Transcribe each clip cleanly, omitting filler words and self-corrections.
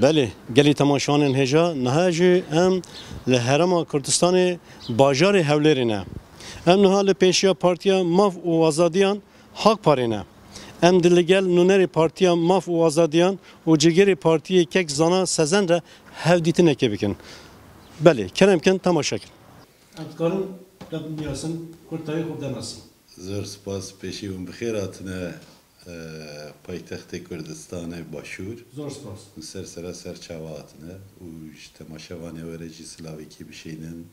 بله گلی تماشان هجا نهاج ام لهرما کردستان باجار هولرینه ام نها لپیشیا پارتیا ماف و آزادیان حق پارینه ام دلگل نونری پارتیا ماف و آزادیان و جگری پارتی کک زانا سزن را هفدیتنه که بکن بله کرم کن تماشا کن اتکارم رب میاسن کرتای خوب دناسی زور سپاس پیشی اون بخیراتنه پایتخت کردستان باشور زور سپاس سر چاواتنه و تماشاوانه ورجی سلاوی کی بشینن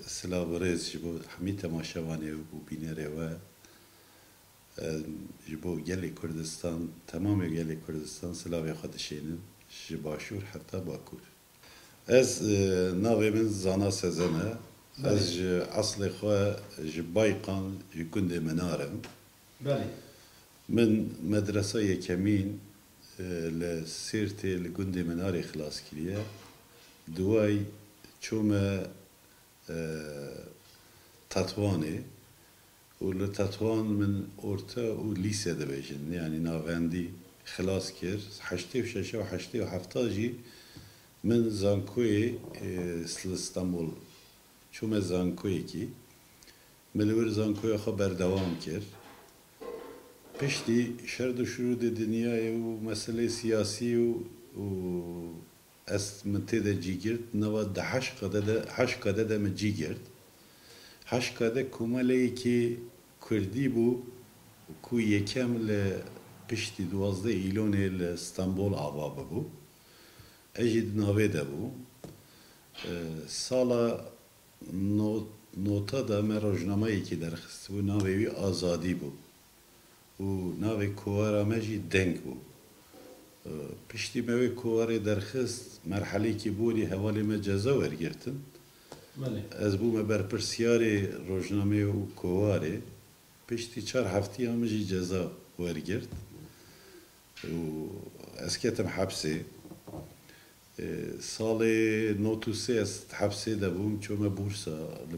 سلاو ریز جبو همی تماشاوانه و بینره و جبو گلی کردستان تمام گلی کردستان سلاوی خودشینن جباشور حتی باکور از ناوی من زانا سزنه از اصل خواه جبایقان جکند منارم بله من مدرسة يكمين لسيرتي لجندي مناري خلاص كلية دواي شوما تطواني ولتطوان من أورتا وليسا دبيجن يعني ناغاندي خلاص كير حشتي وشاشة وحشتي وحفتاجي من زانكوي اسطنبول شوما زانكوي كي ملور زانكوي خبر دوام كير پشتی شرد و شرود دنیای و مسئله سیاسی و است منتده جی گرد نوا ده هش قده ده من جی گرد هش قده کمالی که کردی بو کو یکم ل پشتی 12 ایلونه ل استانبول آباب بو اجید ناوی ده بو سالا نوتا ده من روزنامه‌ای که درخست بو ناوی آزادی بو و ناوی کوارا مجی دنگ بو پشتی موی کواری درخست مرحله کی بودی حوالی ما جزا ورگرتن از بو ما برپرسیاری روزنامه و کواری پشتی 4 هفته همجی جزا ورگرت و از کتم حبسه سال 93 است حبسه دبوم چون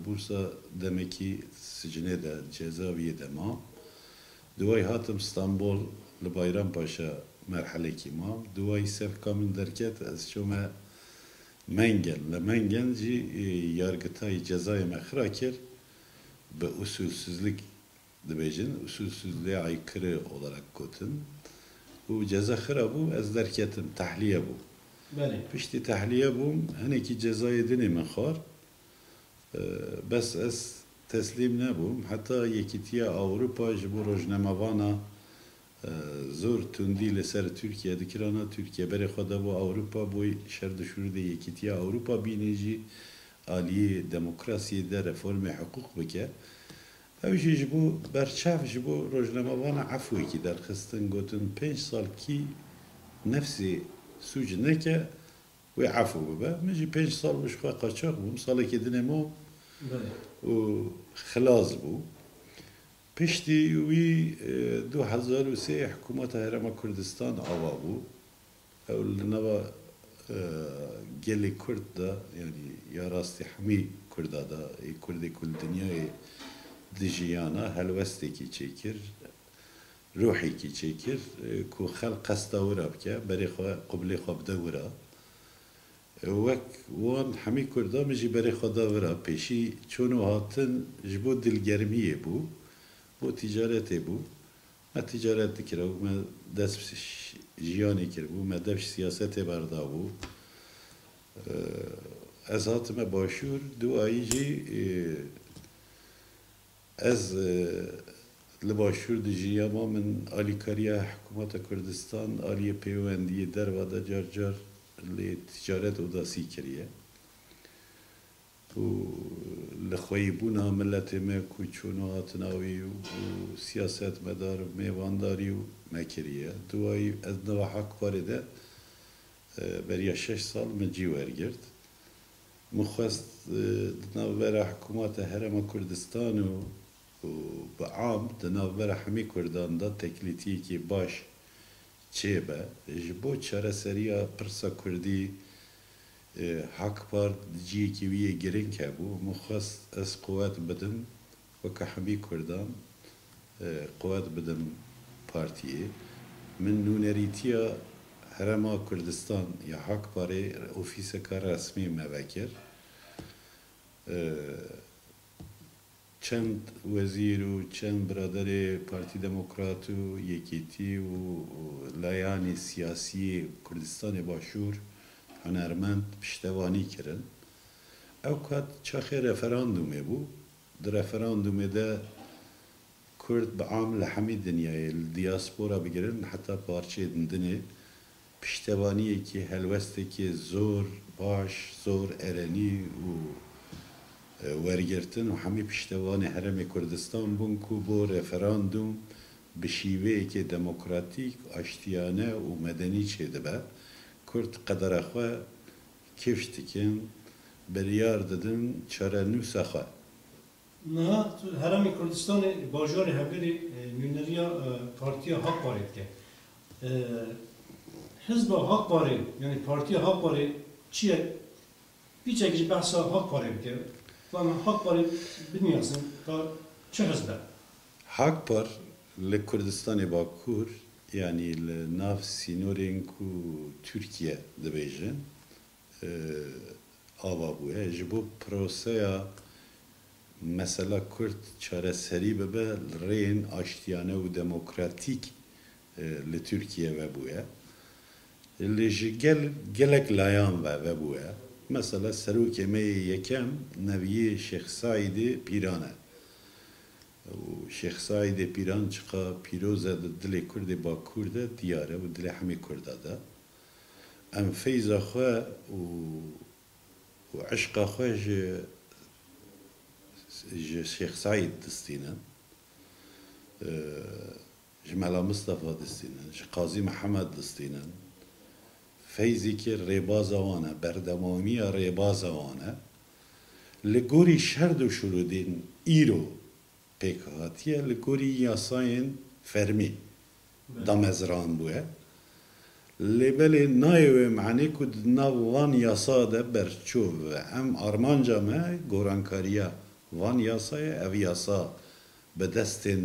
بورسا دمکی سجنه ده جزاوی دما دوای هاتم استانبول لبایران پاشا مرحله کی ما دوای سر کامل درکت از شما منگل جی yargıtay cezayı mekra kir be usulsüzlük dibêjin usulsüzlüğe aykırı olarak gotin bu ceza xira bu ez derketim tahliye bu pişti tahliye bu heneki cezayı dine mexar bes ez teslim nebum hatta yekitiya Avrupa ji bu rojnemavana zor tundi li ser Türkiye dikirana Türkiye bere xwe bu Avrupa bu şer dişûrde yekitiya Avrupa bîne jî aliyê demokrasiyê de reformê hukuk bike ew jî ji bu berçav ji bu rojnemavana efwekî derxistin gotin 5 sal kî nefsê sûc neke wê efw bibe min jî 5 sal bi ji xwe qaçax bûm salekê dinê me و خلاص بو پشتی وی 2003 حکومت هرم کردستان آوا بو اول نوا گلی کرد دا یعنی یا راستی همی کردا دا کردی کل دنیای دیجیانا هلوستی کی چیکر روحی کی چیکر کو خلق قصدا ورا بکه بری خوا قبلی خواب دا ورا وک وان همی کردا مجی بری خدا ورا پیشی چونو هاتن جبو دلگرمیه بو بو تجارت بو ما تجارت کرد و ما دست جیانی کرد بو ما دفش سیاست بردا بو از هاتم باشور دو آیجی از لباشور دیجی ما من آلی کاریا حکومت کردستان آلی پیوندی در و دا جار جار لی تجارت و داسی کریه و لخوی بونا ملت ما کوچونو هاتناوی و سیاست مدار و میوانداری و مکریه دوای از نوا حق وارده بریا 6 سال من جی ورگرد مخواست دناوبر حکومت هرم کردستان و بعام دناوبر همی کردان دا تکلیتی که باش چه به جبو چاره سریا پرسا کردی حق پار جی کی وی گرین که بو مخواست از قوت بدم و که همی کردان قوت بدم پارتیه من نونریتیا Herema Kurdistan ya hak parê ofîseka resmî me vekir. Çend wezîr û çend biraderê Partî Demokrat û Yekîtî û layanê siyasî Kurdistanê Başûr hunermend piştevanî kirin. Ew kat çaxê referandumê bû. Di referandumê de Kurd bi am li hemî dinyayê li diaspora bigirin heta parçeyê dinê piştevaniyekî helwestekî zor baş, zor erenî û wergirtin û hemî piştevanê Herêmê Kurdistan bûn ku bo referandum bi şîveyekî demokratîk, aştiyane û medenî çêdibe. Kurd qedera xwe kêş dikin, biryar didin çarenûsa xwe. Niha Herêmê Kurdistanê bajarê hevlêrê nûneriya Partiya Hak Parê dike. Hizba Hak Parê yani Partiya Hak Parê çi ye? Birçek ji behsa Hak Parê bike. Lan Hak Parê bilmiyorsun ta çi hizbe? Hak par li Kurdistanê Bakur yani li nav sînorên ku Türkiye dibêjin ava bûye ji bo proseya mesela Kurd çareserî bibe rên aştiyane û demokratîk li Türkiye vebûye. Li ji gelek layan vebûye. Mesela serokê me yekem neviyê Şeyx Saîdê Pîran e. Şeyx Saîdê Pîran çiqa pîroz e di dilê Kurdê Bakur de diyar e û dilê hemî Kurda de. Em feyza xwe û eşqa xwe ji Şeyx Saîd distînin. Ji Mela Mustafa distînin, ji Qazî Mihemed distînin. Feyzekî rêbaza wan e, berdewamiya rêbaza wan e. Li gorî şerd û şurûdên îro pêk hatiye li gorî yasayên fermî damezran bûye. Lêbelê nayê wê meعنê ku di nav van yasa de berçûv ve em armanca me gorankariya van yasayê ev yasa bi destên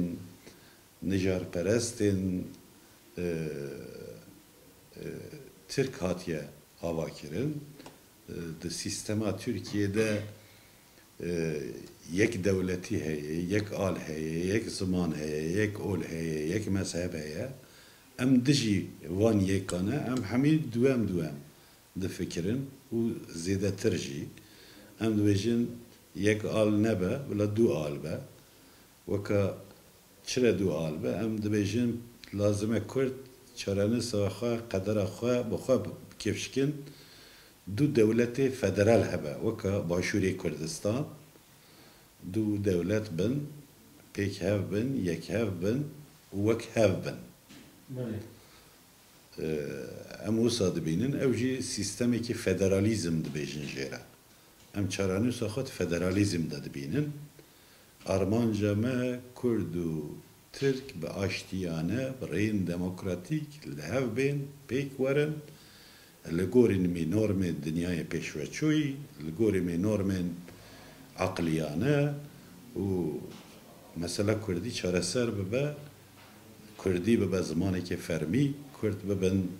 nijarperestên Türk hatiye hava kirin. Di sistema Türkiye'de yek devleti heye, yek al heye, yek zaman heye, yek ol heye, yek mezheb heye. Em dijî van yekane, em hemî duem di fikirin û zêdetir jî. Em dibêjin yek al nebe, bila du al be. Weka çire du al be, em dibêjin lazim e Kurd çarenîsa xwe, qedera xwe bi xwe kevşikin du devletê federal hebe. Weka Başûrê Kurdistan du devlet bin, pêk hev bin, yek hev bin û wek hev bin. Em wisa dibînin ew jî sîstemekî federalîzm dibêjin jê re. Em çarenûsa xwe federalîzm de dibînin. Armanca me Kurd û Türk bi aştiyane, bi rên demokratîk li hev bên pêk werin li gorên mê normên dinyayê pêşveçûyî, li gorê mê normên aqliyane û mesela Kurdî çareser bibe, Kurdî bibe zimanekî fermî, Kurd bibin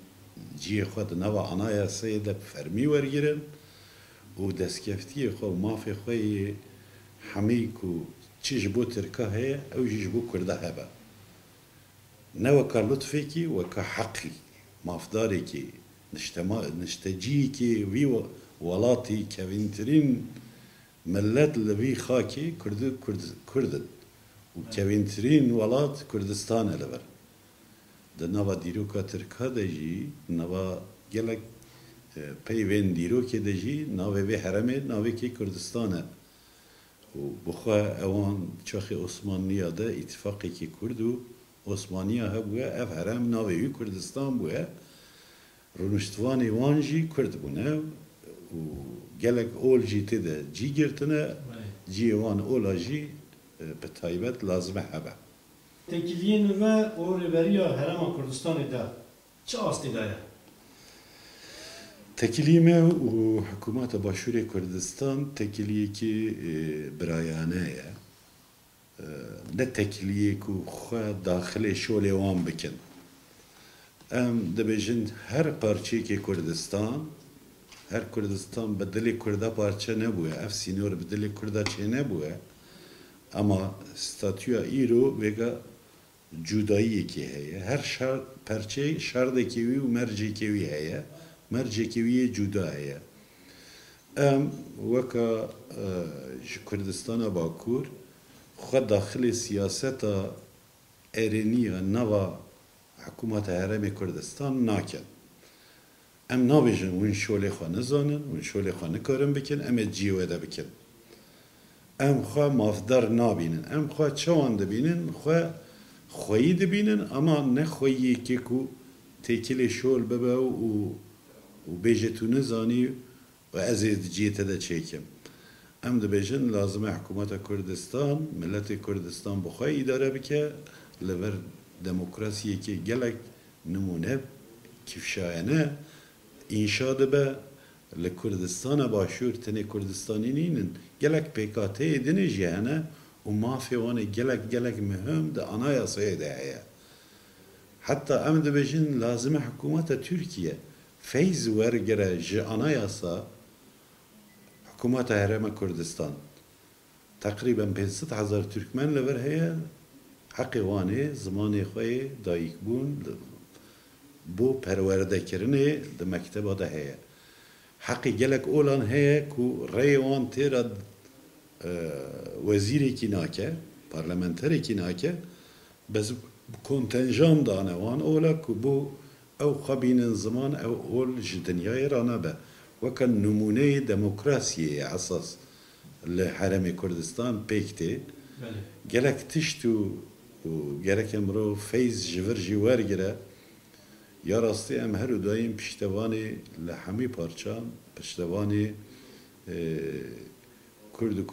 ciyê xwe di nava anayasayê de fermî wergirin û destkeftiyê xwe û mafê xwe yê hemî ku çi ji bo Tirka heye, ew jî ji bo Kurda hebe. Ne weka lütfekî, weka heqî, mafdarekî, nişteciyekî vî welatî kevîntirîn millet li vî xakê Kurdin û kevîntirîn welat Kurdistan e li vir. Di nava dîroka Tirka de jî, nava gelek peyvên dîrokê de jî navê vê heremê navekî Kurdistan e. Bixwe ewan çaxê Osmanliya de îtîfaqekî Kurd û Osmaniya hebûye, ev herem navê wî Kurdistan bûye. Rûniştvanê wan jî Kurd bûne û gelek ol jî tê de cî girtine, ciyê wan ola jî bi taybet lazim e hebe. Tekiliyên ve o rêberiya Herêma Kurdistanê de çi astê de ye? Tekilîme û hikûmeta Başûrê Kurdistan tekiliyekî birayane ye. Ne tekiliyê ku xwe daxilê şolê wan bikin. ام دبیجن هر پارچه که کردستان هر کردستان به دل کرده پارچه نبوده اف سینور به دل کرده چه نبوده اما ستاتویا ایرو وگا جدایی که هیه هر پارچه شرد کیوی و مرجی کیوی هیه مرجی کیوی جدا هیه ام وکا کردستان باکور خود داخل سیاست ایرانی نوا حکومت هرم کردستان ناکن ام نابیجن اون شوله خانه زانن اون شوله خانه کارم بکن ام جیوه ده بکن ام خواه مافدار نابینن ام خواه چوان دبینن خواه خویی دبینن اما نه خویی که کو تکیل شول ببا و بیجتونه زانی و ازید جیته ده چیکم ام دبیجن لازمه حکومت کردستان ملت کردستان بخواه اداره بکه لبر دموکراسی که گلک نمونه کفشاینه انشاء به لکردستان باشور تنه کردستانی نینن گلک پیکاته دنه جهنه و مافی وانه گلک مهم ده anayasaya ده هیا حتی ام دبیجن لازمه حکومت ترکیه فیض ورگره جه anayasa حکومت هرم کردستان تقریبا 500,000 ترکمن لبر هیا حقی وانه زمانی خواه دایک بون بو پرورده کرنه ده مکتبه ده هیا حقی گلک اولان هیا کو ریوان تیرد وزیری کی ناکه پارلمنتری کی ناکه بس کنتنجان دانه وان اولا کو بو او خبین زمان او اول جدنیای رانه به وکن نمونه دموکراسی اساس لحرم کردستان پیکتی گلک تشتو و گرک امرو فیض جور جوار گره یا راستی ام هر دایم پشتوانی لحمی پارچان پشتوانی کرد و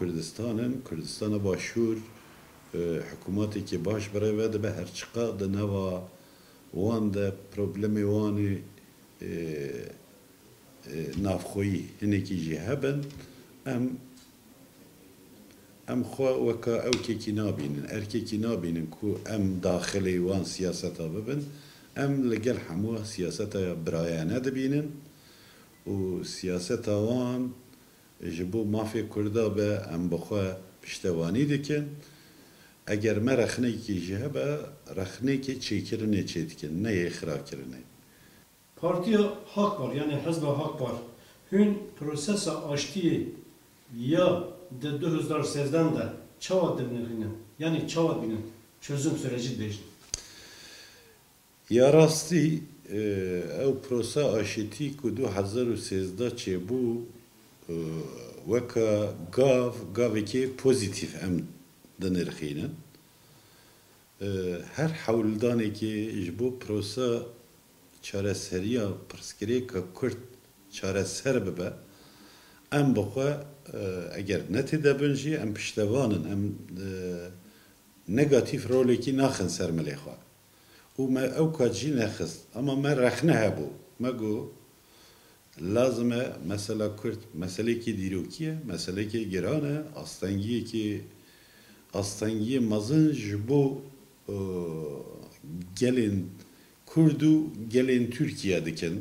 کردستان باشور حکومتی که باش برای وده به هر چقا ده نوا وان ده پروبلمی وانی نافخویی هنه کی جهبن ام خوا وکا او کی نابینن ارکی نابینن کو ام داخلی وان سیاستا ببن ام لگل همو سیاستا برایانه دبینن و سیاستا وان جبو مافی کرده به ام بخوا پشتوانی دکن اگر ما رخنه کی جهبه رخنه کی چیکرنه چی دکن نه اخرا کرنه Partiya Hak var yani Hizb Hak var. Hün prosesa açtığı ya de 2013'den de çavat dibine yani çavat binin çözüm süreci değil. Ya rasti ev prosa aşiti ku 2013 çe bu veka gaveki pozitif em denirxine her havldan ki bu prosa çareseriya pırskiri ka Kürt çareser bebe em bخوا eğer neti de benji em piştevanın em negatif roleki naxın sermeli xwa و ما او کاجی نخست اما ما رخنه هبو ما گو لازمه مثلا کرد مسئله کی دیروکیه مسئله کی گرانه استانگی مزن جبو gelin Kurdu gelin Türkiye diken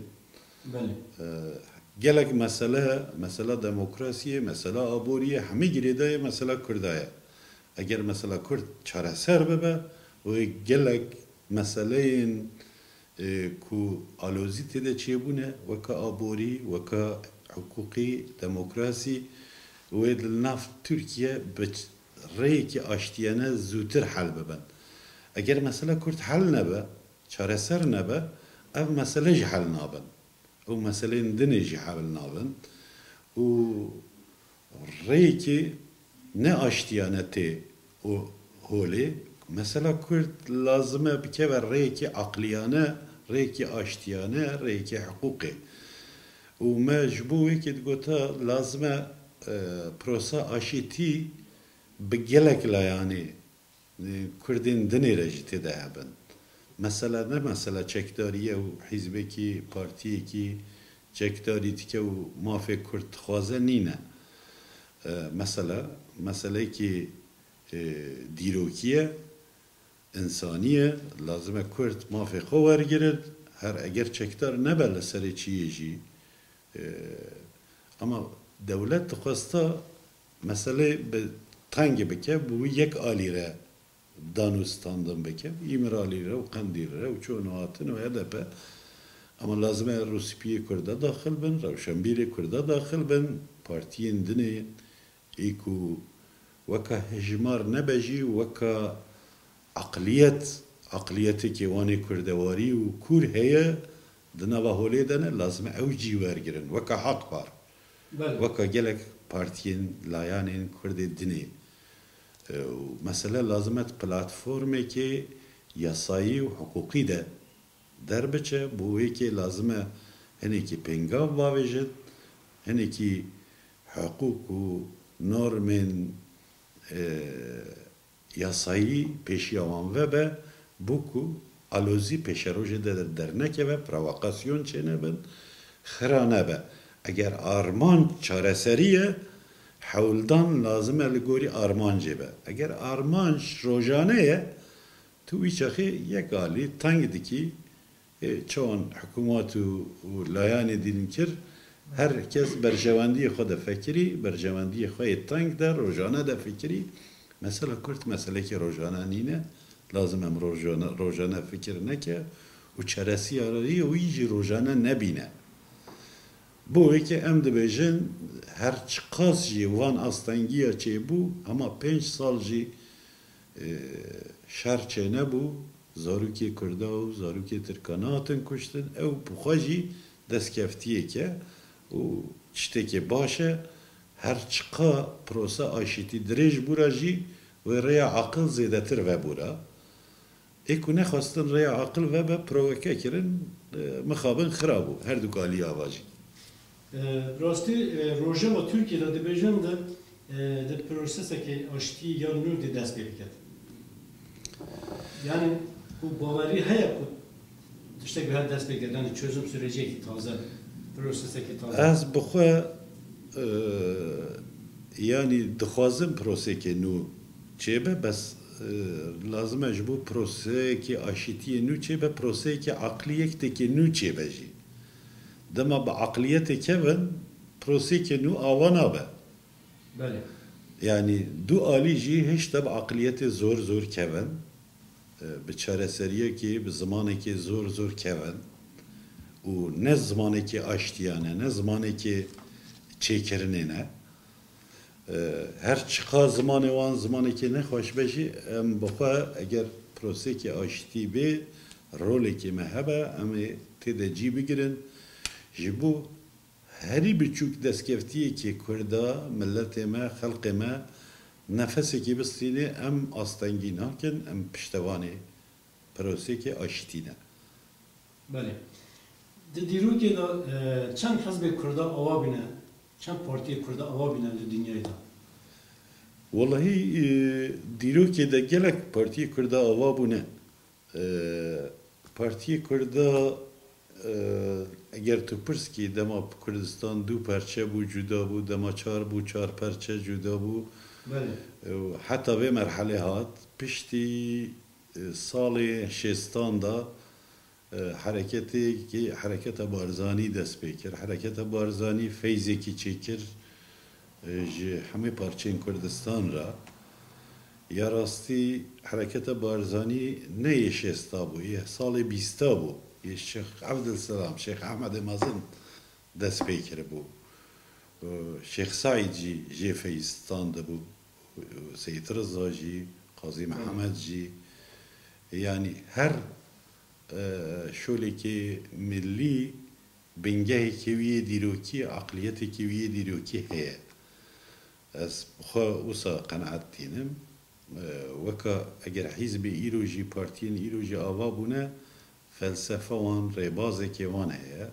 gelek mesela demokrasiye mesela aboriye hami giridaya mesela Kurdaya eğer mesela Kürt çareser bebe o gelek meseleyin ku alozite de çebune vaka abori vaka hukuki demokrasi ve naf Türkiye reyki aştiyane zütür hal beben eğer mesela Kürt hal nebe çareser nebe ev mesele jihal naben o meseleyin dini jihal naben o reyki ne aştiyaneti o holi mesela Kürt lazıme bir kere reyki akliyane, reyki aştiyane, reyki hukuki. O mecburi ki gota lazıme prosa aşiti begelekle yani Kürt'in dini rejiti de haben. Mesela ne mesela çekdariye o hizbeki partiye ki çekdari tike o mafe Kürt xwaze nine. Mesela ki دیروکیه انسانیه لازمه کرد مافی خوار گرد her eğer çektar ne belle seri çiyeji ama devlet tıkasta mesele be tangi beke bu yek alire danustan beke İmir alire ve kandire ve çoğunu atın ve HDP ama lazım Rusipiye Kurda dahil ben Ravşanbiri Kurda dahil ben partiyin dini iku vaka hejmar nebeji vaka عقلiyeti ki vani Kurdevari u kur heye dınava holê de ne lazım ew cî wergirin veka hak var veka gelek partiyin layanên Kurdê dinê mesela lazım et platformekê yasayî û hukukî de derbiçe bu wêkê lazım e hinekî pêngav bavêjin hinekî hukuk û normên yasayî pêşiya wan vebe bu ku alozî pêşerojê de derneke ve provokasyon çênebin xira nebe eger arman çareserî hewldan lazım e li gorî armancê be eger armanc rojane ye tu wî çaxê yek alî teng dikî çawan hikûmat û layanê dînin kir herkes berjewendiyê xwe de fekirî berjewendiyê xwe yê teng de rojane de fikirî mesela Kürt meseleki rojane nîne lazım em rojane fikir neke û çeresî arayî wî jî rojane nebîne bu wêkê em dibêjin her çi qas jî wan astengiya çêbû ama 5 sal jî şer çênebû zarokê Kurda û zarokê Tirkan hatin kuştin ew bixwe jî destkeftiyeke û tiştekê baş e her çiqa prosa aşîtî dirêj bûra jî ve rêya aqil zêdetir vebûra êku nexwastin rêya aqil vebe provoke kirin mixabin xira bû her du alî ava jî rastî rojava Tirkiyeyê de dibêjin de di prosesekê aştî ya nû de dest pê biket yani bu bawerî heye ku tiştek bi her dest pê ket yani çözüm sürecekî taze prosesekî taze ez bixwe yani dixwazim prosekê nû çêbe bes lazım e ji bo prosekê aşîtiyê nû çêbe prosekê aqliyektekê nû çêbe jî dema bi aqliyetê kevin prosekê nû ava nabe yani du alî jî heşta bi aqliyetê zor kevin bi çareseriyekê bi zimanekê zor kevin û ne zimanekê aştiyane ne zimanekê çêkirinê ne her çiqa zimanê wan zimanekê nexweş be jî em bixwe eger prosekê aşitî bê rolekê me hebe em ê têde cî bigirin ji bo herî biçûk destkeftiyekê Kurda milletê me xelkê me nefesekê bistîne em astengî nakin em piştevanê prosekê aşitî ne Belê di dîrokê de çend hezbê Kurda ava bîne çend partiyê Kurda ava bîne li dinyayê de Vallahi dîrokê de gelek partiyê Kurda ava bûne partiyê Kurda eger tu pirskî dema Kurdistan du perçe bû cuda bû dema çar bû çar perçe cuda bû heta vê merhelê hat piştî salê şêstan da Hereketa Barzanî dest pê kir Hereketa Barzanî feyzekî çêkir ji hemê parçeyên Kurdistan ra ya rastî Hereketa Barzanî ne yê şêsta bû yê salê bîsta bû yê Şeyx Evdilselam Şeyx Ehmedê Mezin dest pê kiribû Şeyx Saîd jî jê feyzistan dibû Seyyid Rıza jî Qazî Mehemed jî yani her şolekê millî bingehekê wî yê dîrokî aqliyetekê wî yê dîrokî heye ez xwe wisa qeneet tînim weka eger hîzbê îro jî partiyên îro jî ava bûne felsefe wan rêbazekê wan heye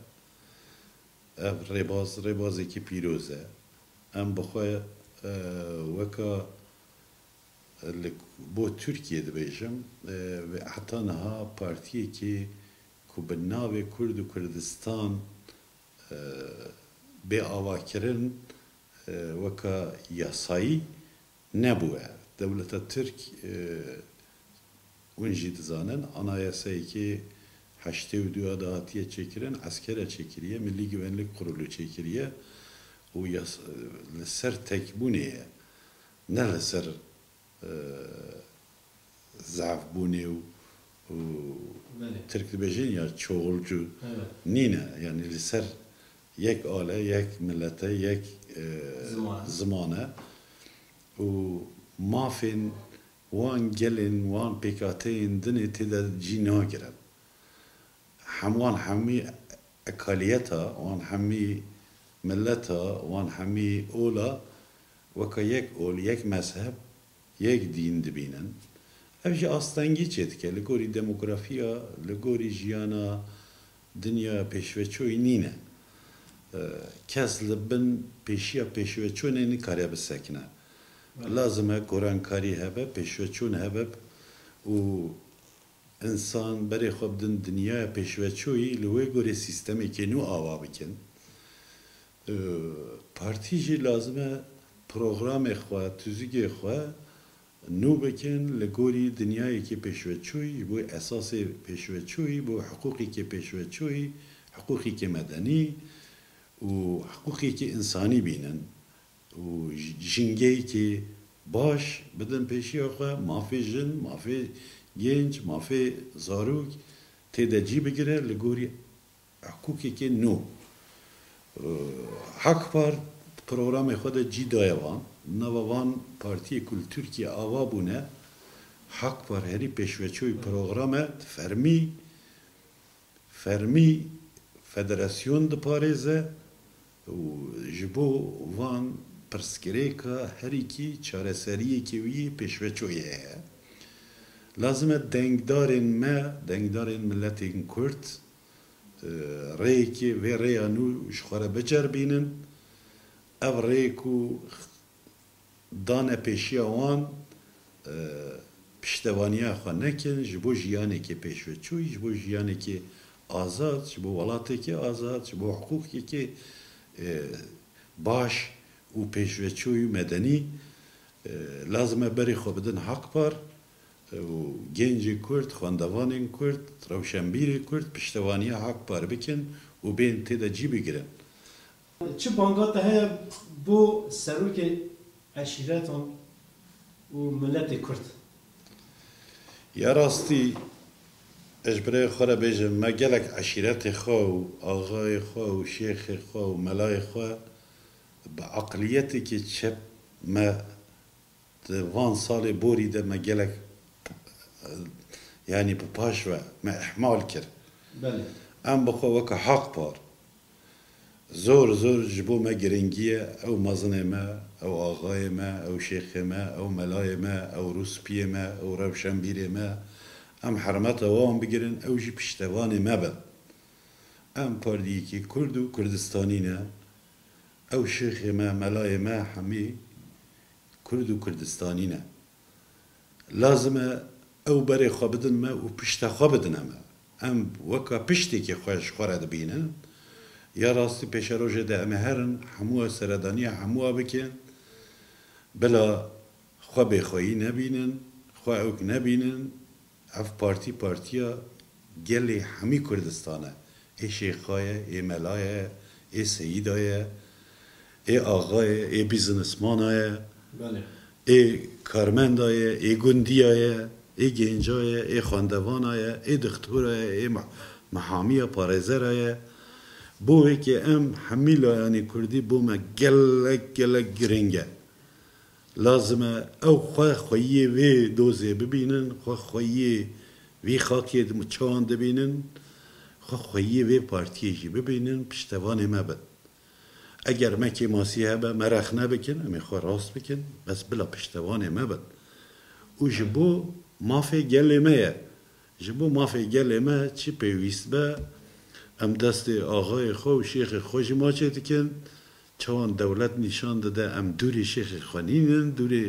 ev rêbazekî pîroz e em bixwe weka bo Türkiye dibêjim ve heta niha partiyekê ku bi navê Kurd û Kurdistan bê avakirin weka yasayî nebûye dewleta Tirk hûn jî dizanin anayasayekê haşte ve düğada hatiye çekiren askere çekiriye, Milli Güvenlik Kurulu çekiriye, o ser tek bu neye? Ne ser zaaf bu ne? Türk dibêjin ya çoğulcu nîne yani li ser yek ale, yek millete, yek zimane û mafên wan gelên wan pêkateyên dinê têde cî nagirin. Hemwan hemî ekaliyeta, wan hemî milleta, wan hemî ola weka yek ol, yek mezheb, yek dîn dibînin. Ev jî astengî çêdike li gorî demografiya, li gorî jiyana dinya pêşveçoyî nîne. Kes li bin pêşiya pêşveçonê nikare bisekine. Lazim e gorankarî hebe, pêşveçon hebe û insan berê xwe bidin dinyaya pêşveçoyî li wê gorî sîstemekê nû ava bikin. Partî jî lazim e programê xwe, tûzîgê xwe nû bikin li gorî dinyayekî pêşveçoyî, ji bo esasê pêşveçoyî, bo hiqûqekî pêşveçoyî, hiqûqekî medenî û hiqûqekî insanî bînin û jingeyekî baş bidin pêşiya xwe, mafê jin, mafê genç, mafê zarok têde cî bigire li gorî hiqûqekî nû. Hekpar programê xwe de cî daye wan. Nava van Partiyê Kul Tirkiye ava bûne, Hekpar herî pêşveçoyî programe fermî federasyon diparêze û ji bo van pirsgirêka herîkî çareseriyekî wî pêşveçoyê heye. Lazim e dengdarên me, dengdarên milletên Kurd rêyekê vê rêya nû ji xwe re biceribînin. Ev rê ku dane pêşiya wan piştevaniya xwe nekin ji bo jiyanekî pêşveçoyî, ji bo jiyanekî azad, ji bo welatekî azad, ji bo hiqûqekî baş û pêşveçoyî medenî lazim e berê xwe bidin Hekpar û gencê Kurd, xwendevanên Kurd, rewşenbîrê Kurd piştevaniya Hekpar bikin û bên têde cî bigirin. Çi bangata heye bu serokê eşîretan û milletê Kurd? Ya rastî ez birê xwe re bêjim me gelek eşîretê xwe û axayê xwe û şêxê xwe û melayê xwe bi eqliyeteke çep me di van salê borî de me gelek yani bi paş ve me ihmal kir. Em bixwe weka Hekpar zor ji bo me giringiye ew mezinê me, ew axayê me, ew şêxê me, ew melayê me, ew rûspiyê me, ew rewşenbîrê me em hermeta wan bigirin, ew jî piştevanê me bin. Em partiyekî Kurd û Kurdistanî ne, ew şêxê me, melayê me hemî Kurd û Kurdistanî ne. Lazim e ew berê xwe bidin me û pişte xwe bidine me. Em weka piştekî xwe ji xwe re dibînin. Ya rastî pêşerojê de em ê herin hemû seredaniya hemû a bikin bila xwe bêxweyî nebînin, xwe ewk nebînin. Ev partiya gelê hemî Kurdistan e. Ê şêxa ye, ê mela ye, ê seyîda ye, ê axa ye, ê bîzinismana ye, ê karmenda ye, ê gundiya ye, ê genca ye, ê xwendevana ye, ê dixtura ye, ê mehamiya parêzera ye. Bo wekî em hemî layanê Kurdî bo me gelek giring e. Lazim e ew xweyiyê vê dozê bibînin, xweyiyê vê xakê çawan dibînin, xweyiyê vê partiyê jî bibînin, piştevanê me bin. Eger me kêmasî hebe me rex nebikin, em ê xwe rast bikin, bes bila piştevanê me bin. û ji bo mafê gelê me ye. Ji bo mafê gelê me çi pêwîst be em destê axayê xwe û şêxê xwe jî maçê dikin, çawan dewlet nîşan dide em dûrê şêxê xwe nînin, dûrê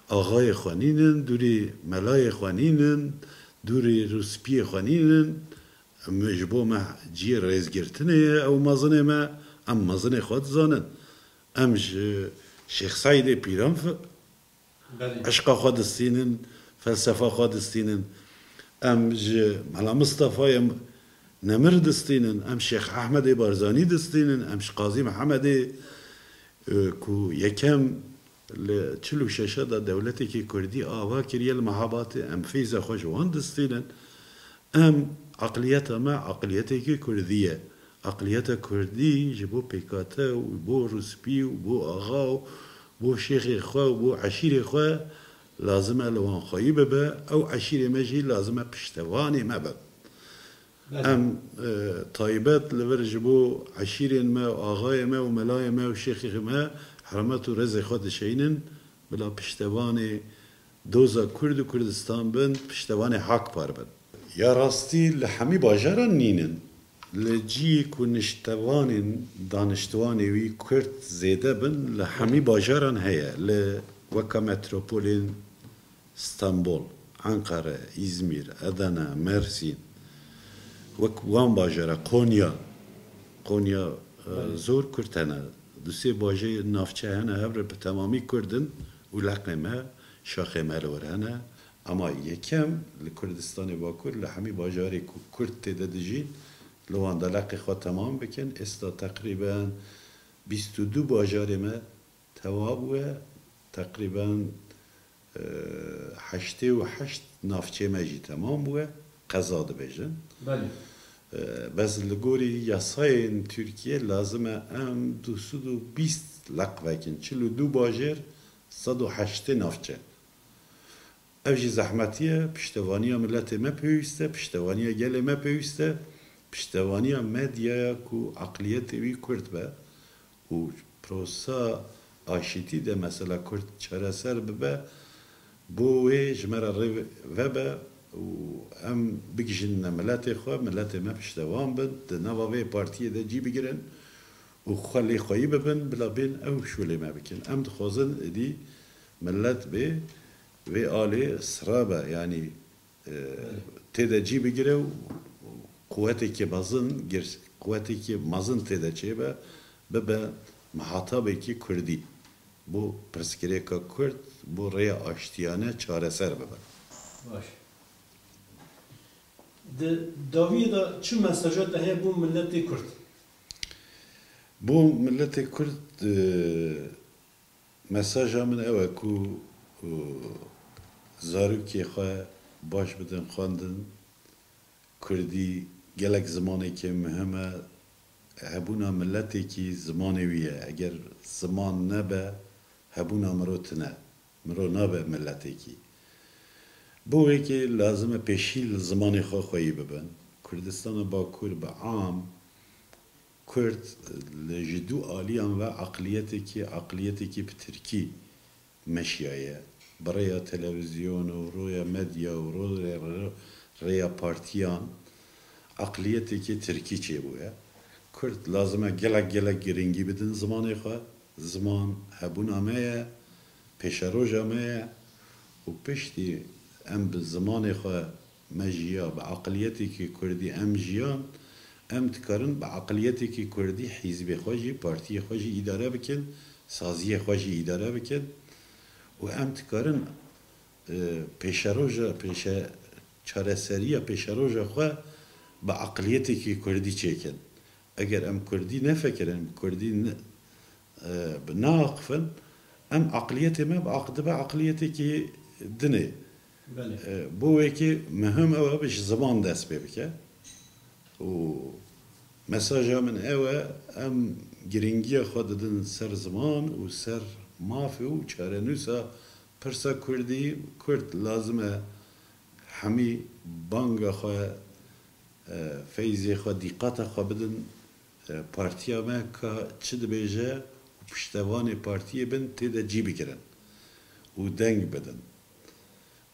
axayê xwe nînin, dûrê melayê xwe nînin, dûrê rûspiyê xwe nînin. Em ji bo me ciyê rêzgirtinê ye ew mezinê me, em mezinê xwe dizanin. Em ji Şêx Saîdê Pîran eşqa xwe distînin, felsefa xwe distînin. Em ji Mela Mustafayê نمر دستینن ام شیخ احمد بارزانی دستینن ام قاضی محمد کو یکم لچلو ششه دا دولتی که کردی آوا کریه المحابات ام فیز خوش وان دستینن ام عقلیت ما عقلیتی که کردیه عقلیت کردی جبو پیکاته و بو روسپی و بو آغا و بو شیخ خواه و بو عشیر خواه لازمه لوان خواهی ببه او عشیر مجی لازمه پشتوانی مبه ام طایبت لور جبو عشیرین ما و آغای ما و ملای ما و شیخ ما حرمت و رز خود شینن بلا پشتوانی دوزا کرد و کردستان بند پشتوانی حق پار بند یا راستی لحمی باجران نینن لجی کنشتوان دانشتوانی وی کرد زیده بن لحمی باجران هیا لوکا متروپولین استانبول انقره İzmir Adana Mersin وان باجره قونیا زور کرتنه دوستی باجه نافچه هنه هفره به تمامی کردن و لقمه شاخه ملورانه اما یکم لکردستان باکر لحمی باجاری کرد تیده دجین لوان دلقی خواه تمام بکن استا تقریبا 22 باجاری ما تواب و تقریبا 88 نافچه مجی تمام و قضا ده بجن بله بس لگوری یاسای ترکیه لازمه ام 220 لق وکن 42 باجر 108 نافچه اوجی زحمتیه پشتوانیا ملت ما پیوسته پشتوانیا گل ما پیوسته پشتوانیا مدیا کو عقلیت وی کرد به و پروسا آشتی ده مثلا کرد چرا سر ببه بوه جمره وبه و ام بگیشن ملت خواه ملت ما پشتوان بند نواوی پارتیه ده جی بگیرن و خالی خواهی ببن بلا بین او شوله ما بکن ام دخوازن دی ملت به و آلی سرابه یعنی تیده جی بگیره و قوتی که بازن قوتی که مازن تیده چه به محاطبه که کردی bu perskireka Kürt bu raya aştiyane çareser bebe. Baş. Daviye da çi mesajat da heye bu milleti Kürt? Bu milleti Kürt mesaja min ew ku zarokê xwe baş bidin xwendin Kurdî gelek zimanekî mühim e hebûna milletêkî zimanê wî ye eger ziman nebe hebûna mirov tune mirov nabe milletêkî bo wekî lazim e pêşî li zimanê xwe xweyî bibin Kurdistana Bakur bi am Kürt ji dû aliyan ve aqliyetekî pitirkî meşyaye bi rêya televîzyonê û rêya medya û rêya partiyan aqliyetekî tirkî çêbûye Kürt lazim e gelek giringî bidin zimanê xwe ziman hebûna me ye pêşeroja me ye û piştî em bi zimanê xwe me jiya bi aqliyetekî Kurdî em jiyan em dikarin bi aqliyetekî Kurdî hîzbê xwe jî partiyê xwe jî îdare bikin saziyê xwe jî îdare bikin û em dikarin çareseriya pêşeroja xwe bi aqliyetekî Kurdî çêkin eger em Kurdî nefikirin Kurdî naaqifin em aqliyetê me dibe aqliyetekî dinê bo wekî mühim ew e ji ziman dest pê bike û mesaja min ew e em giringiya xwe didin ser ziman û ser mafê û çarenûsa pirsa Kurdî Kurd lazim e hemî banga xwe feyzê xwe dîqata xwe bidin partiya me ka çi dibêje û piştevanê partiyê bin têde cî bikirin û deng bidin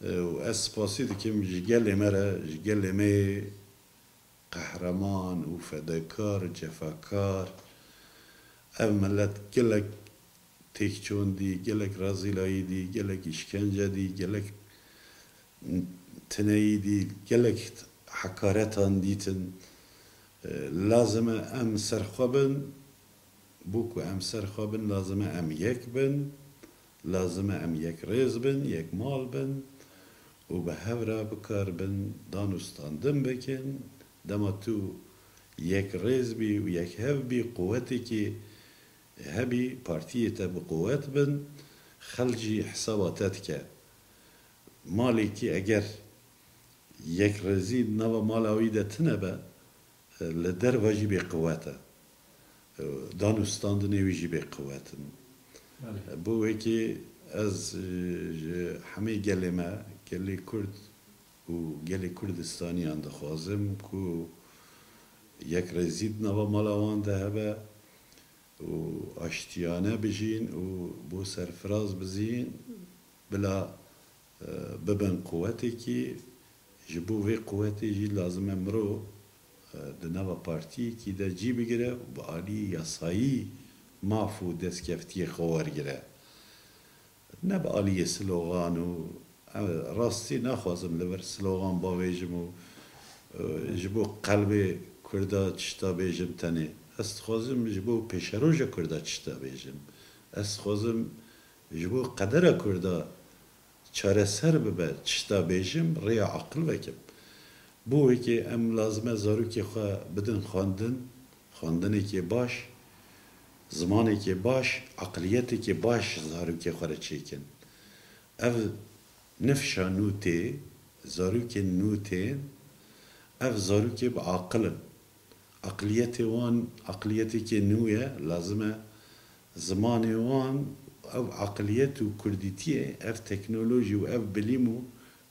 û ez spasî dikim ji gelê me re ji gelê me qehreman û fedekar cefakar ev millet gelek têkçûn dî gelek razîlayî dî gelek îşkence dî gelek tineyî dî gelek hekaretan dîtin lazim e em serxwe bin bû ku em serxwe bin lazim e em yek bin lazim e em yek rêz bin yek mal bin û bi hev re bikarbin danûstandin bikin دما تو یک ریز بی و یک هف بی قوتی که هبی پارتیه تا بقوت بن خلجی حساباتت که مالی که اگر یک ریزی نوا مال آویده تنبه لدر واجی بی قوته دانستان نویجی بی قوتن بو هکی از همه گلمه گلی کرد و گلی کردستانی اند خوازم کو یک رزید نوا مالاوان ده هبه و اشتیانه بجین و بو سرفراز بزین بلا ببن قوتی که جبو وی قوتی جی لازم امرو ده نوا پارتی که ده جی بگیره و با آلی یاسایی مافو دست کفتی خوار گیره نه با آلی سلوغان و راستی نخوازم لبر سلوغان باویجم و جبو قلب کرده چشتا بیجم تنه است خوازم جبو پیشروژ کرده چشتا بیجم است خوازم جبو قدر کرده چاره سر ببه چشتا بیجم ریا عقل وکم بوه که ام لازمه زارو که خواه بدن خواندنی که باش زمانی که باش عقلیتی که باش زارو که خواه چیکن اف نفشا نوته زارو که نوته اف زارو که با عقلن عقلیتی که نویه لازمه زمانی وان او عقلیت و کردیتیه اف تکنولوژی و اف بلیمو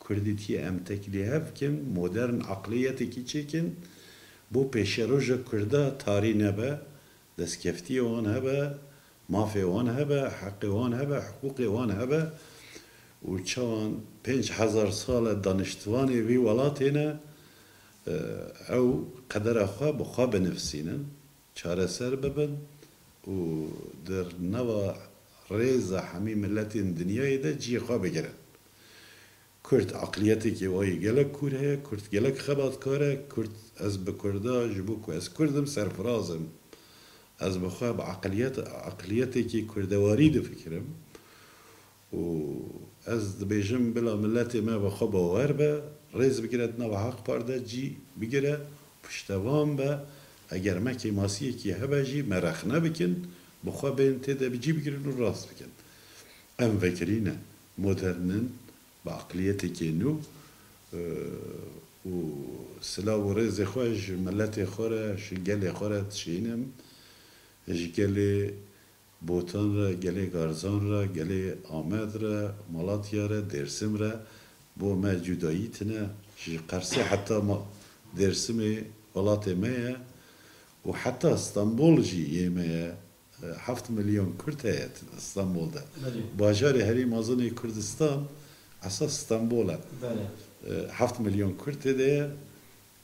کردیتیه ام تکلیه اف کن مدرن عقلیتی که چیکن بو پیشروژ کرده تاری نبه دستکفتی وان هبه مافی وان هبه حق وان هبه حقوق وان هبه و چون 5000 سال دانشتوانی وی ولاتینه او قدر خواه بخواه بنفسینن چاره سر ببن و در نوا ریزه همی ملت دنیای ده جی خواه بگیرن کرد عقلیتی که وای گلک کوره کرد گلک خبات کاره کرد از بکرده جبو که از کردم سرفرازم از بخواه با عقلیتی که کردواری ده فکرم و از بیجم بلا ملت ما بخواه باور به ریز بگیرد نو حق پارده جی بگیره پشتوان به اگر ما که ماسیه که هبه جی مرخ نبکن بخواه بین تیده بجی بگیرن و راست بکن ام فکرینه مدرنن با عقلیتی که نو و سلا و ریز خواه ملت خوره شگل خوره تشینم جگل بوتان را گلی گارزان را گلی آمد را مالاتیا را درسم را بو ما جدایی تنه قرصه حتی درسم ولات مایه و حتی استانبول جی یمه 7 میلیون کرد هست استانبول ده باجار هری مازنی کردستان اساس استانبوله 7 میلیون کرد ده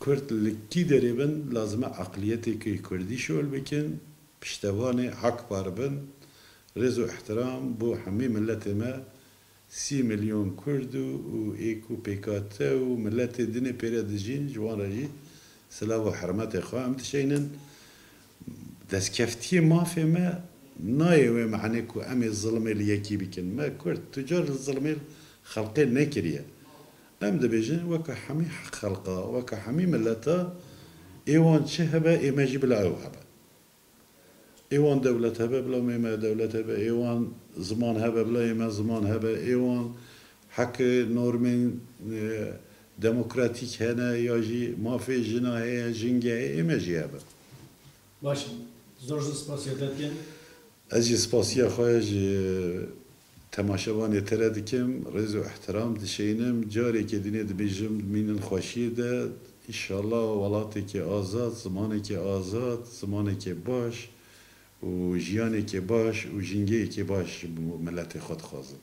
کرد لکی دریبن لازمه عقلیتی که کردی شول بکن پشتوان حق باربن رز و احترام بو همه ملت ما 30 میلیون کرد و ایکو پیکاته و ملت دین پیره دجین جوان راجی سلا و حرمت خواهم تشینن دست کفتی مافی ما نایوه معنی که امی ظلمه لیکی بکن ما کرد تجار الظلمه خلقه نکریه ام دبیجن وکا همی حق خلقه وکا همی ملتا ایوان چه هبه ایماجی بلا او هبه ایوان دولت هبه بلا میمه دولت هبه ایوان زمان هبه بلا میمه زمان هبه ایوان حق نورمین دموکراتیک هنه یا جی مافی جناهی جنگه ایماجی هبه باشه زور سپاسیت کن از سپاسیا خواهج تماشاوانی تره دکم رز و احترام دشینم جاری که دینه دبیجم مینن خوشی ده انشالله ولاتی که آزاد زمانی که آزاد زمانی که باش و جیانی که باش و جنگی که باش ملت خود خوازم